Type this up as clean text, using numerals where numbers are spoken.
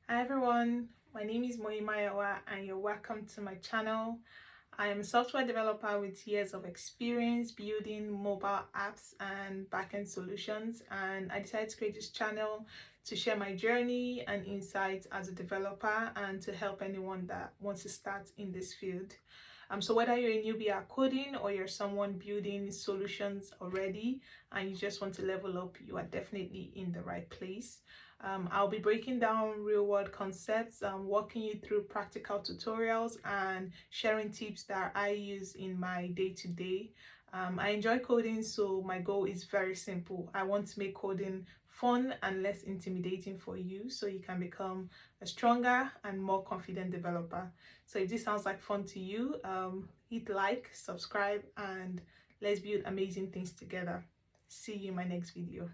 Hi everyone, my name is Moyin and you're welcome to my channel. I am a software developer with years of experience building mobile apps and backend solutions, and I decided to create this channel to share my journey and insights as a developer and to help anyone that wants to start in this field. So whether you're a newbie at coding or you're someone building solutions already and you just want to level up, you are definitely in the right place. I'll be breaking down real world concepts, walking you through practical tutorials and sharing tips that I use in my day-to-day. I enjoy coding, so my goal is very simple. I want to make coding fun and less intimidating for you so you can become a stronger and more confident developer. So if this sounds like fun to you, hit like, subscribe, and let's build amazing things together. See you in my next video.